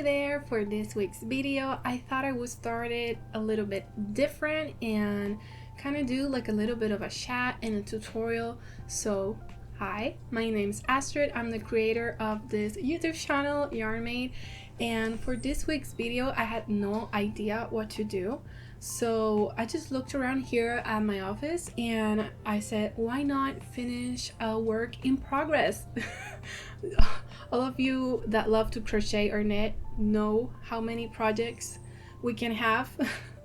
Hi there. For this week's video, I thought I would start it a little bit different and kind of do like a little bit of a chat and a tutorial. So hi, my name's Astrid. I'm the creator of this YouTube channel, Yarnmade, and for this week's video I had no idea what to do. So I just looked around here at my office and I said, why not finish a work in progress? All of you that love to crochet or knit know how many projects we can have,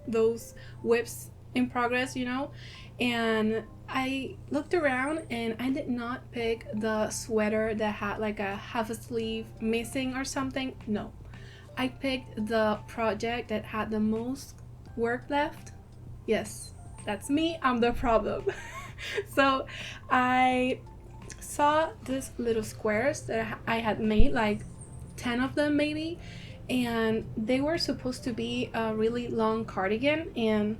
those whips in progress, you know? And I looked around and I did not pick the sweater that had like a half a sleeve missing or something. No, I picked the project that had the most work left. Yes, that's me. I'm the problem. So I saw these little squares that I had made, like 10 of them maybe, and they were supposed to be a really long cardigan, and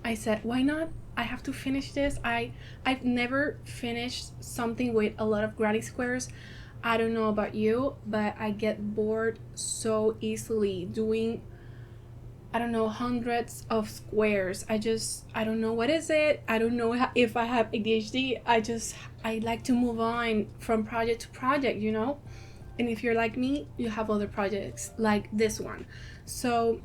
I said, why not? I have to finish this. I've never finished something with a lot of granny squares. I don't know about you, but I get bored so easily doing, I don't know, hundreds of squares. I don't know what is it. I don't know if I have ADHD. I like to move on from project to project, you know? And if you're like me, you have other projects like this one. So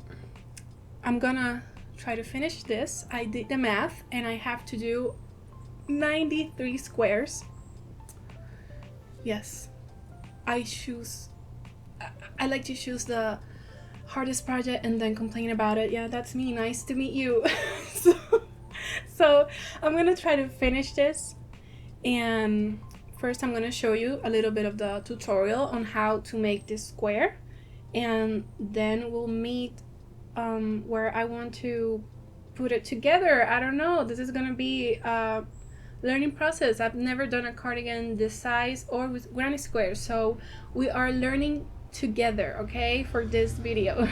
I'm gonna try to finish this. I did the math and I have to do 93 squares. Yes, I like to choose the hardest project and then complain about it. Yeah, that's me. Nice to meet you. so I'm gonna try to finish this, and first I'm gonna show you a little bit of the tutorial on how to make this square, and then we'll meet where I want to put it together. I don't know, this is gonna be a learning process. I've never done a cardigan this size or with granny squares, so we are learning together, okay, for this video.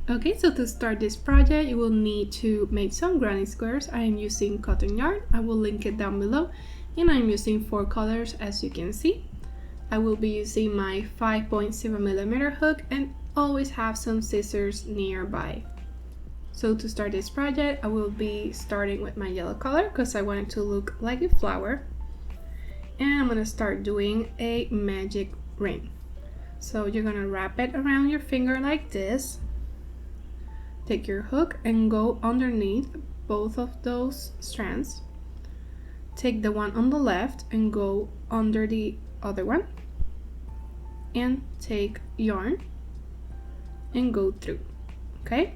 Okay, so to start this project you will need to make some granny squares. I am using cotton yarn. I will link it down below, and I'm using 4 colors as you can see. I will be using my 5.0mm hook and always have some scissors nearby. So to start this project I will be starting with my yellow color because I want it to look like a flower, and I'm gonna start doing a magic ring. So you're gonna wrap it around your finger like this. Take your hook and go underneath both of those strands. Take the one on the left and go under the other one. And take yarn and go through, okay?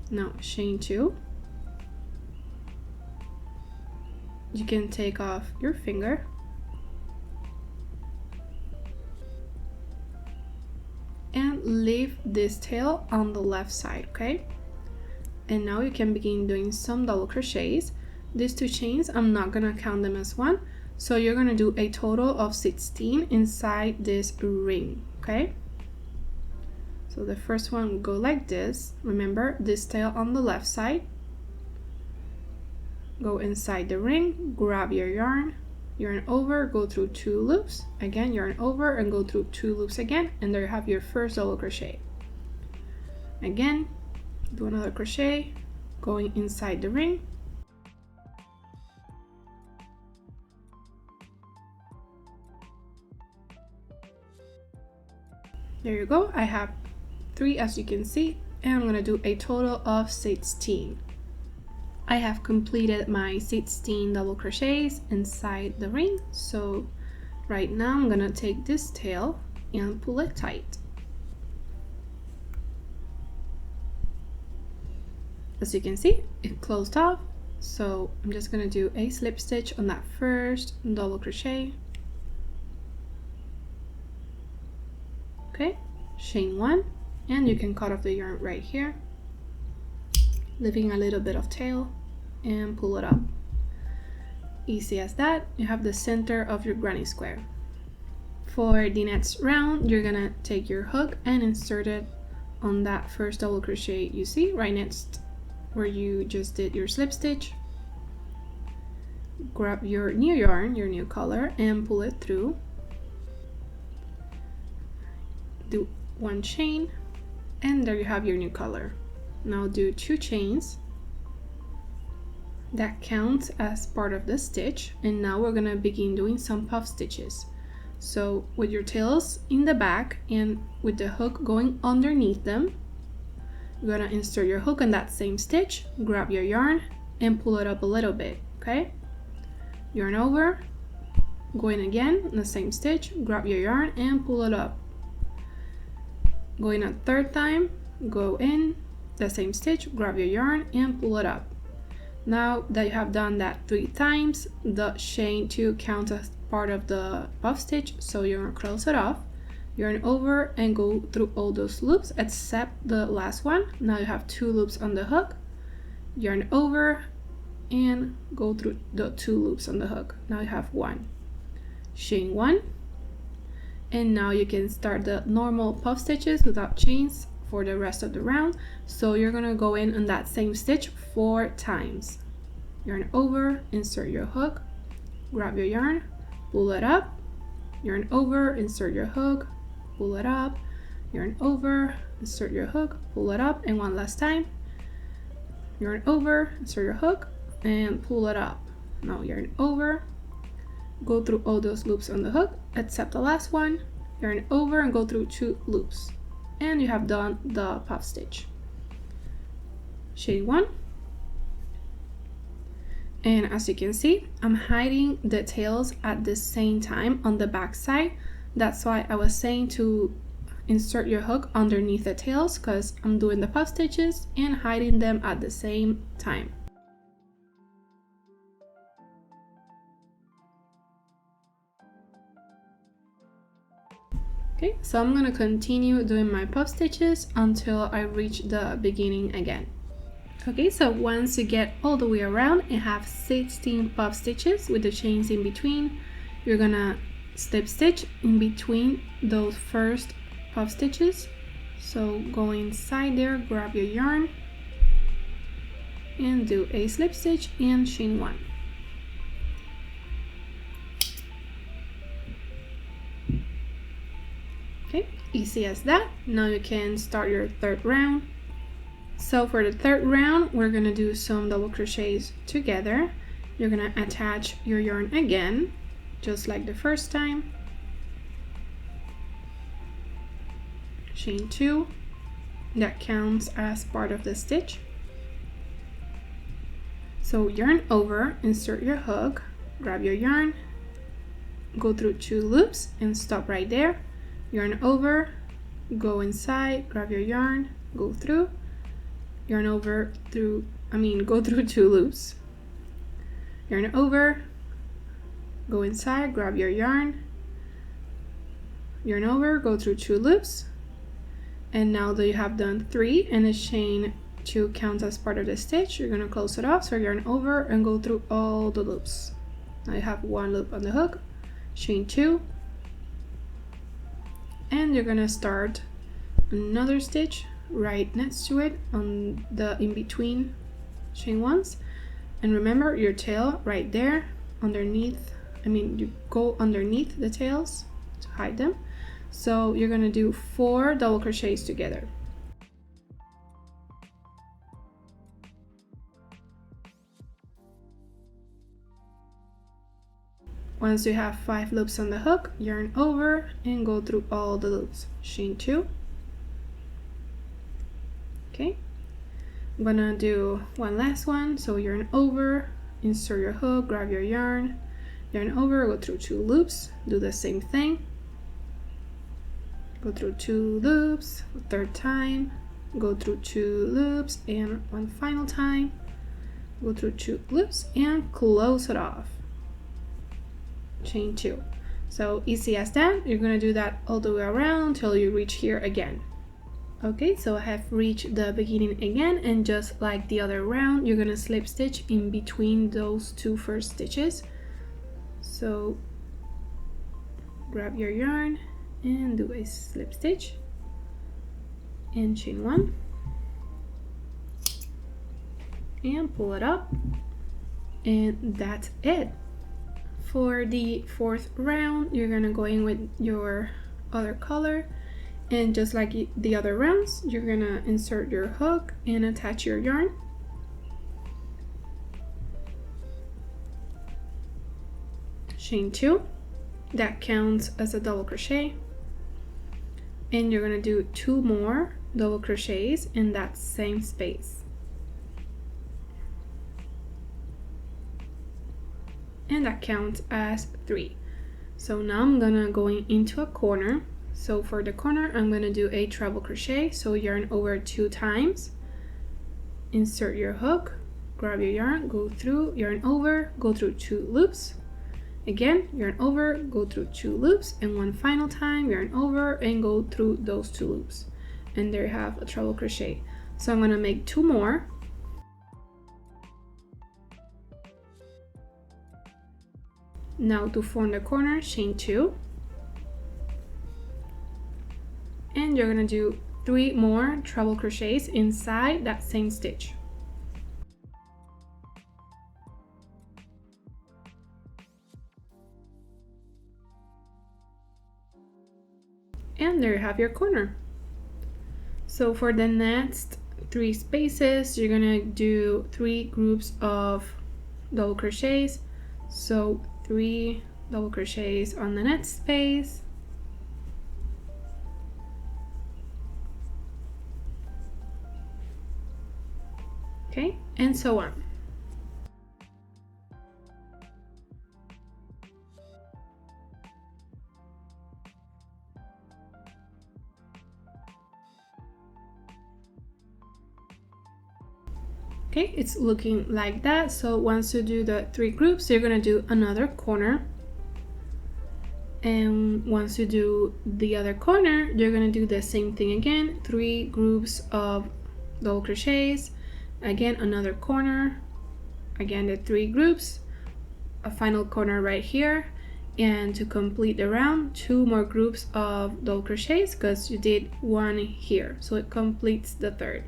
Now chain 2. You can take off your finger and leave this tail on the left side, okay? And now you can begin doing some double crochets. These 2 chains, I'm not gonna count them as one, so you're gonna do a total of 16 inside this ring, okay? So the first one will go like this. Remember, this tail on the left side. Go inside the ring, grab your yarn over, go through 2 loops, again yarn over and go through 2 loops again, and there you have your first double crochet. Again, do another crochet going inside the ring, there you go. I have 3 as you can see, and I'm gonna do a total of 16. I have completed my 16 double crochets inside the ring, so right now I'm gonna take this tail and pull it tight. As you can see, it closed off, so I'm just gonna do a slip stitch on that first double crochet. Okay, chain 1, and you can cut off the yarn right here, leaving a little bit of tail, and pull it up. Easy as that. You have the center of your granny square. For the next round, you're gonna take your hook and insert it on that first double crochet you see right next where you just did your slip stitch. Grab your new yarn, your new color, and pull it through. do 1 chain, and there you have your new color. Now do 2 chains. That counts as part of the stitch, and now we're gonna begin doing some puff stitches. So with your tails in the back and with the hook going underneath them, you're gonna insert your hook in that same stitch, grab your yarn and pull it up a little bit, okay? Yarn over, go in again in the same stitch, grab your yarn and pull it up. Go in a third time, go in the same stitch, grab your yarn and pull it up. Now that you have done that 3 times, the chain 2 counts as part of the puff stitch, so you're gonna close it off, yarn over and go through all those loops except the last one. Now you have 2 loops on the hook, yarn over and go through the 2 loops on the hook. Now you have 1, chain 1, and now you can start the normal puff stitches without chains for the rest of the round. So you're gonna go in on that same stitch 4 times. Yarn over, insert your hook, grab your yarn, pull it up, yarn over, insert your hook, pull it up, yarn over, insert your hook, pull it up, and one last time, yarn over, insert your hook and pull it up. Now yarn over, go through all those loops on the hook except the last one, yarn over and go through 2 loops, and you have done the puff stitch. Chain 1, and as you can see, I'm hiding the tails at the same time on the back side. That's why I was saying to insert your hook underneath the tails, because I'm doing the puff stitches and hiding them at the same time. Okay, so I'm gonna continue doing my puff stitches until I reach the beginning again. Okay, so once you get all the way around and have 16 puff stitches with the chains in between, you're gonna slip stitch in between those first puff stitches. So go inside there, grab your yarn and do a slip stitch and chain 1. Okay, easy as that. Now you can start your 3rd round. So for the 3rd round, we're gonna do some double crochets together. You're gonna attach your yarn again, just like the first time. Chain 2, that counts as part of the stitch. So yarn over, insert your hook, grab your yarn, go through 2 loops and stop right there. Yarn over, go inside, grab your yarn, go through, yarn over go through 2 loops, yarn over, go inside, grab your yarn over, go through 2 loops, and now that you have done 3 and the chain 2 counts as part of the stitch, you're gonna close it off, so yarn over and go through all the loops. Now you have 1 loop on the hook, chain 2, and you're gonna start another stitch right next to it on the in-between chain 1s, and remember your tail right there underneath, you go underneath the tails to hide them. So you're gonna do 4 double crochets together. Once you have 5 loops on the hook, yarn over and go through all the loops. Chain 2. Okay, I'm gonna do one last one. So yarn over, insert your hook, grab your yarn over, go through 2 loops, do the same thing, go through 2 loops, 3rd time, go through 2 loops, and one final time, go through 2 loops and close it off. Chain 2. So easy as that. You're gonna do that all the way around till you reach here again. Okay, so I have reached the beginning again, and just like the other round, you're gonna slip stitch in between those 2 first stitches. So grab your yarn and do a slip stitch and chain 1 and pull it up, and that's it. For the 4th round, you're gonna go in with your other color And just like the other rounds, you're gonna insert your hook and attach your yarn. Chain 2, that counts as a double crochet, and you're gonna do 2 more double crochets in that same space, and that counts as 3. So now I'm gonna go into a corner. So for the corner, I'm gonna do a treble crochet, so yarn over 2 times, insert your hook, grab your yarn, go through, yarn over, go through 2 loops. Again, yarn over, go through 2 loops, and one final time, yarn over and go through those 2 loops. And there you have a treble crochet. So I'm gonna make 2 more. Now to form the corner, chain 2. And you're gonna do 3 more treble crochets inside that same stitch. And there you have your corner. So for the next 3 spaces, you're gonna do 3 groups of double crochets. So 3 double crochets on the next space. Okay, and so on. Okay, it's looking like that. So once you do the 3 groups, you're gonna do another corner. And once you do the other corner, you're gonna do the same thing again, 3 groups of double crochets, again another corner, again the 3 groups, a final corner right here, and to complete the round, 2 more groups of double crochets because you did 1 here, so it completes the 3rd.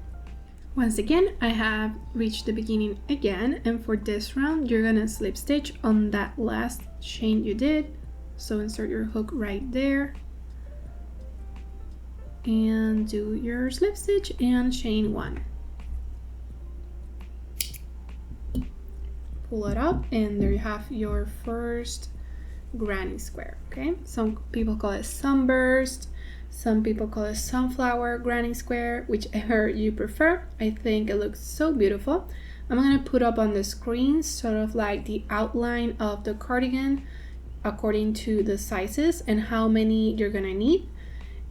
Once again, I have reached the beginning again, and for this round you're gonna slip stitch on that last chain you did. So insert your hook right there and do your slip stitch and chain 1. Pull it up, and there you have your first granny square. Okay, some people call it sunburst, some people call it sunflower granny square, whichever you prefer. I think it looks so beautiful. I'm gonna put up on the screen sort of like the outline of the cardigan according to the sizes and how many you're gonna need.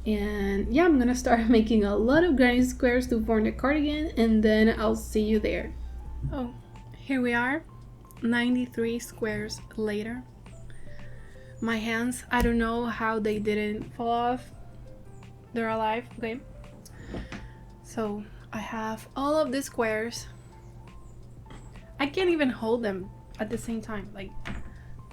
And yeah, I'm gonna start making a lot of granny squares to form the cardigan, and then I'll see you there. Oh, here we are, 93 squares later. My hands, I don't know how they didn't fall off. They're alive. Okay, so I have all of these squares. I can't even hold them at the same time. Like,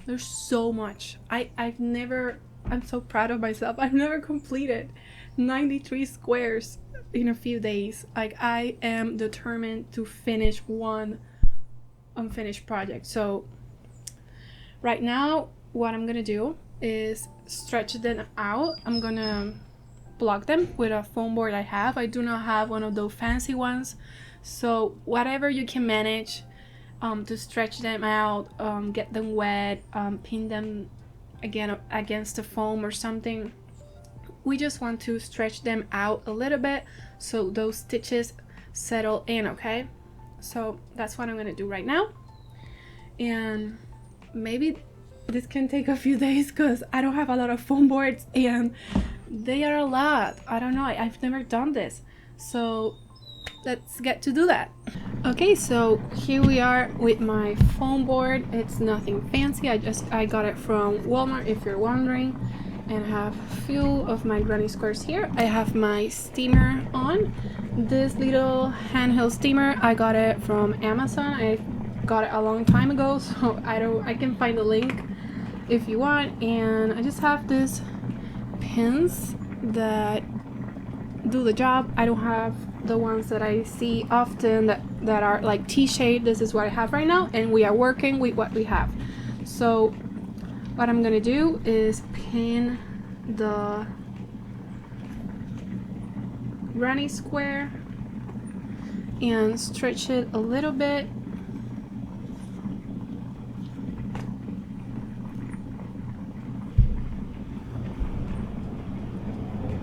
there's so much. I'm so proud of myself. I've never completed 93 squares in a few days. Like, I am determined to finish one unfinished project. So right now what I'm gonna do is stretch them out. I'm gonna block them with a foam board I have. I do not have one of those fancy ones, so whatever you can manage to stretch them out, get them wet, pin them again against the foam or something. We just want to stretch them out a little bit so those stitches settle in. Okay, so that's what I'm gonna do right now, and maybe this can take a few days because I don't have a lot of foam boards and they are a lot. I don't know, I've never done this, so let's get to do that. Okay, so here we are with my foam board. It's nothing fancy. I got it from Walmart, if you're wondering, and I have a few of my granny squares here. I have my steamer on, this little handheld steamer. I got it from Amazon. I got it a long time ago, so I can find the link if you want. And I just have these pins that do the job. I don't have the ones that I see often that are like T-shaped. This is what I have right now, and we are working with what we have. So what I'm gonna do is pin the granny square and stretch it a little bit.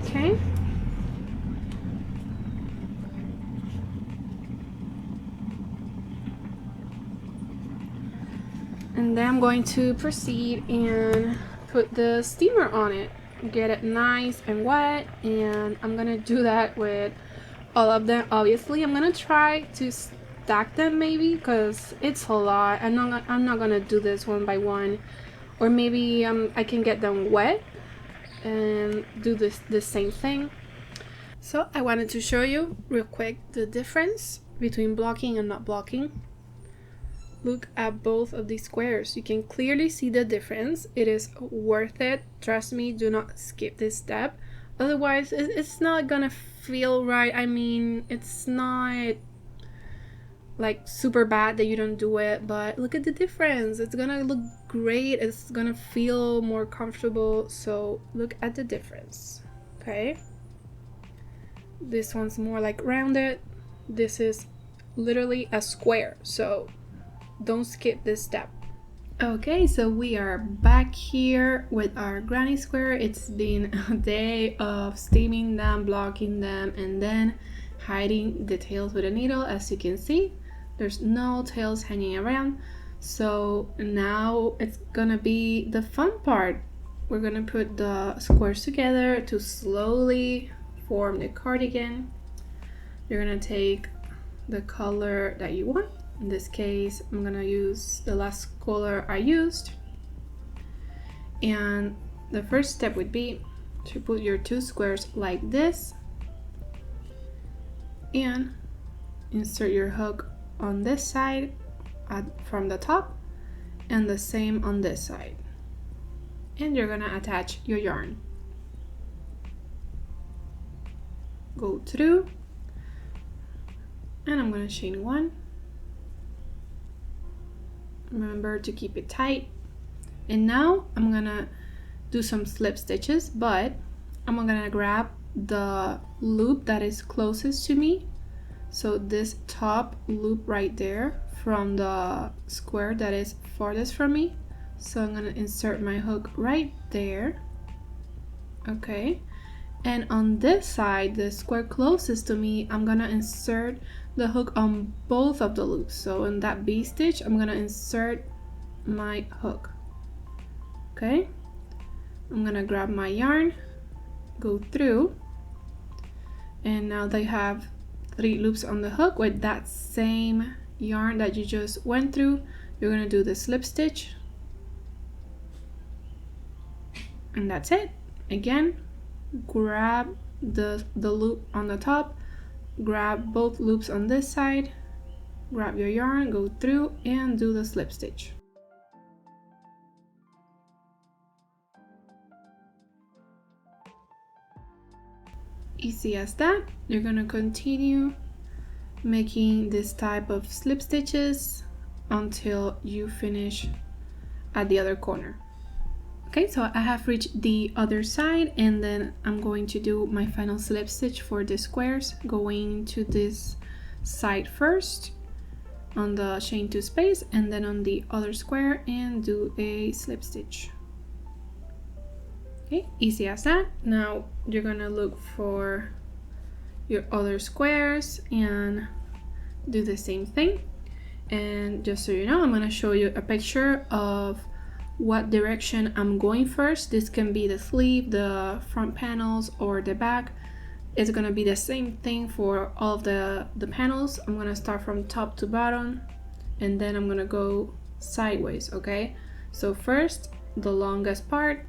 Okay. And then I'm going to proceed and put the steamer on it. Get it nice and wet, and I'm gonna do that with all of them. Obviously, I'm gonna try to stack them maybe because it's a lot. I'm not gonna do this one by one, or maybe I can get them wet and do the same thing. So I wanted to show you real quick the difference between blocking and not blocking. Look at both of these squares. You can clearly see the difference. It is worth it. Trust me, do not skip this step. Otherwise, it's not gonna feel right. I mean, it's not like super bad that you don't do it, but look at the difference. It's gonna look great. It's gonna feel more comfortable. So look at the difference, okay? This one's more like rounded. This is literally a square. So don't skip this step. Okay, so we are back here with our granny square. It's been a day of steaming them, blocking them, and then hiding the tails with a needle. As you can see, there's no tails hanging around. So now it's gonna be the fun part. We're gonna put the squares together to slowly form the cardigan. You're gonna take the color that you want. In this case, I'm gonna use the last color I used. And the first step would be to put your two squares like this and insert your hook on this side from the top, and the same on this side. And you're gonna attach your yarn. Go through, and I'm gonna chain one. Remember to keep it tight. And now I'm gonna do some slip stitches, but I'm gonna grab the loop that is closest to me. So this top loop right there from the square that is farthest from me. So I'm gonna insert my hook right there. Okay. And on this side, the square closest to me, I'm gonna insert the hook on both of the loops. So in that V stitch, I'm gonna insert my hook. Okay, I'm gonna grab my yarn, go through, and now they have 3 loops on the hook with that same yarn that you just went through. You're gonna do the slip stitch, and that's it. Again, grab the loop on the top, grab both loops on this side, grab your yarn, go through, and do the slip stitch. Easy as that. You're gonna continue making this type of slip stitches until you finish at the other corner. Okay, so I have reached the other side, and then I'm going to do my final slip stitch for the squares, going to this side first on the chain 2 space, and then on the other square and do a slip stitch. Okay, easy as that. Now you're gonna look for your other squares and do the same thing. And just so you know, I'm gonna show you a picture of what direction I'm going first. This can be the sleeve, the front panels, or the back. It's gonna be the same thing for all of the panels. I'm gonna start from top to bottom, and then I'm gonna go sideways, okay? So first, the longest part,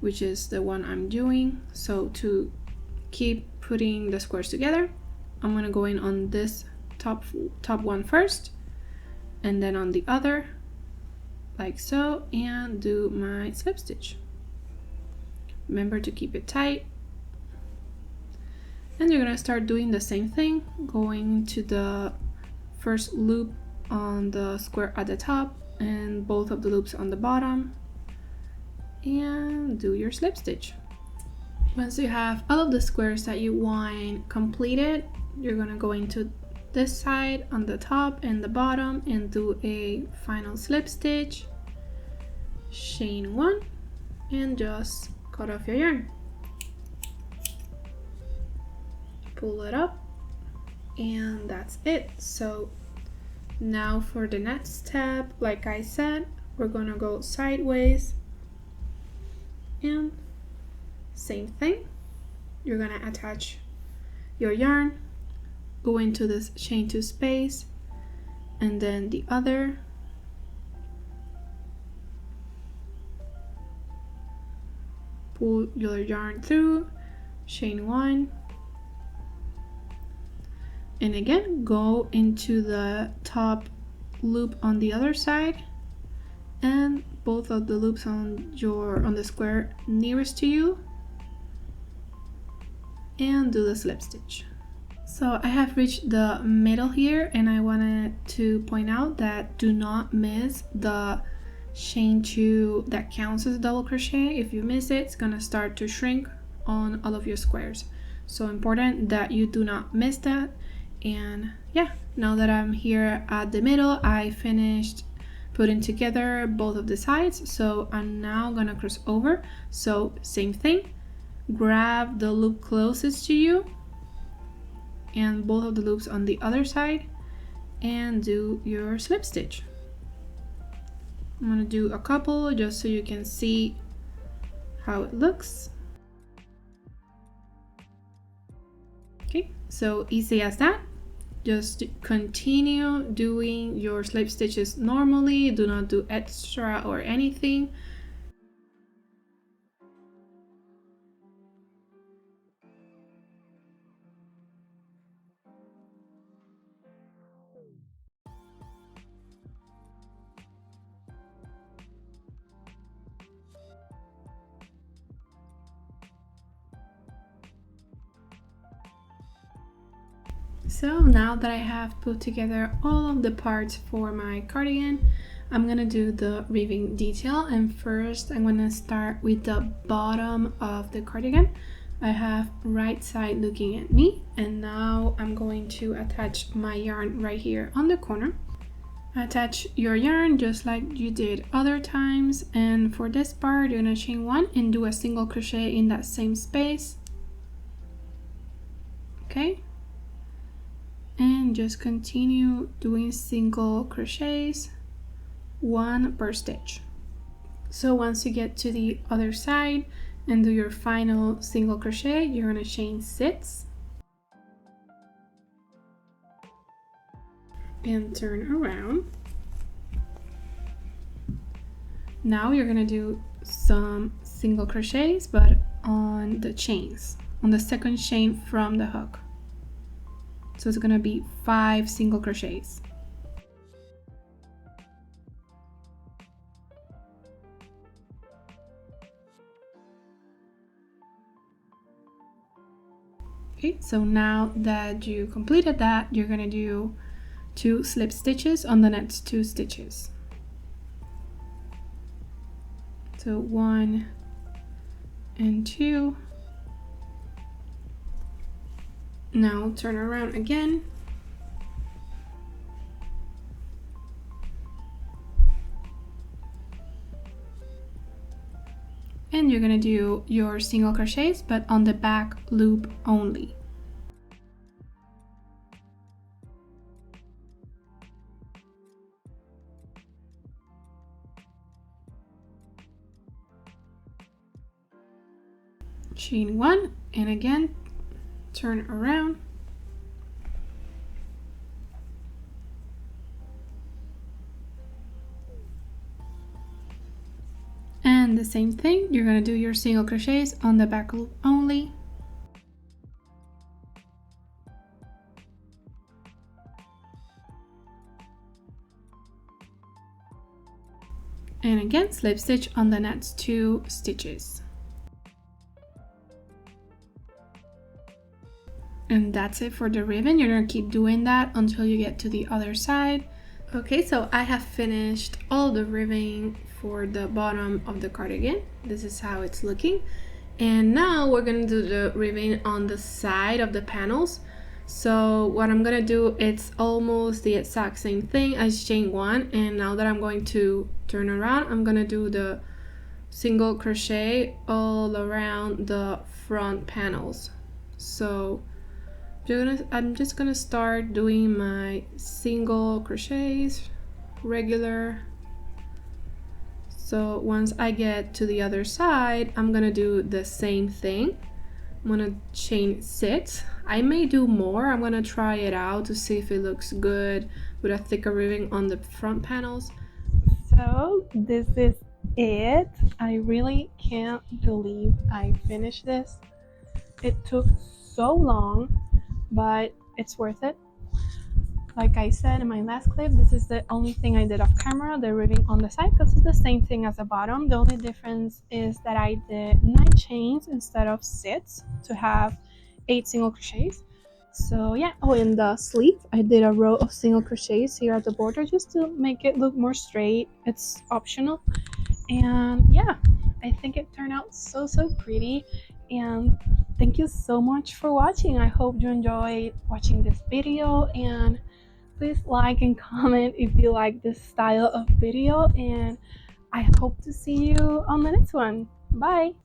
which is the one I'm doing. So to keep putting the squares together, I'm gonna go in on this top one first, and then on the other, like so, and do my slip stitch. Remember to keep it tight. And you're gonna start doing the same thing, going to the first loop on the square at the top and both of the loops on the bottom, and do your slip stitch. Once you have all of the squares that you want completed, you're gonna go into this side on the top and the bottom and do a final slip stitch, chain 1, and just cut off your yarn. Pull it up, and that's it. So now for the next step, like I said, we're gonna go sideways, and same thing, you're gonna attach your yarn, go into this chain 2 space, and then the other, pull your yarn through, chain 1, and again go into the top loop on the other side, and both of the loops on the square nearest to you, and do the slip stitch. So I have reached the middle here, and I wanted to point out that do not miss the chain 2 that counts as double crochet. If you miss it, it's gonna start to shrink on all of your squares. So important that you do not miss that. And yeah, now that I'm here at the middle, I finished putting together both of the sides. So I'm now gonna cross over. So same thing, grab the loop closest to you and both of the loops on the other side and do your slip stitch. I'm gonna do a couple just so you can see how it looks. Okay, so easy as that. Just continue doing your slip stitches normally. Do not do extra or anything. So now that I have put together all of the parts for my cardigan, I'm gonna do the ribbing detail, and first I'm gonna start with the bottom of the cardigan. I have right side looking at me, and now I'm going to attach my yarn right here on the corner. Attach your yarn just like you did other times, and for this part you're gonna chain 1 and do a single crochet in that same space. Okay, and just continue doing single crochets, 1 per stitch. So once you get to the other side and do your final single crochet, you're gonna chain 6 and turn around. Now you're gonna do some single crochets, but on the chains, on the second chain from the hook. So it's gonna be 5 single crochets. Okay, so now that you completed that, you're gonna do 2 slip stitches on the next 2 stitches. So 1 and 2. Now turn around again. And you're gonna do your single crochets, but on the back loop only. Chain 1, and again turn around. And the same thing, you're going to do your single crochets on the back loop only. And again, slip stitch on the next 2 stitches. And that's it for the ribbon. You're gonna keep doing that until you get to the other side. Okay, so I have finished all the ribbing for the bottom of the cardigan. This is how it's looking. And now we're gonna do the ribbing on the side of the panels. So what I'm gonna do, it's almost the exact same thing as chain one, and now that I'm going to turn around, I'm gonna do the single crochet all around the front panels. So I'm just gonna start doing my single crochets regular. So once I get to the other side, I'm gonna do the same thing. I'm gonna chain 6. I may do more. I'm gonna try it out to see if it looks good with a thicker ribbing on the front panels. So this is it. I really can't believe I finished this. It took so long, but it's worth it. Like I said in my last clip, this is the only thing I did off camera, the ribbing on the side, because it's the same thing as the bottom. The only difference is that I did 9 chains instead of 6 to have 8 single crochets. So yeah, oh, in the sleeve, I did a row of single crochets here at the border just to make it look more straight. It's optional. And yeah, I think it turned out so pretty. And thank you so much for watching. I hope you enjoyed watching this video, and please like and comment if you like this style of video, and I hope to see you on the next one. Bye.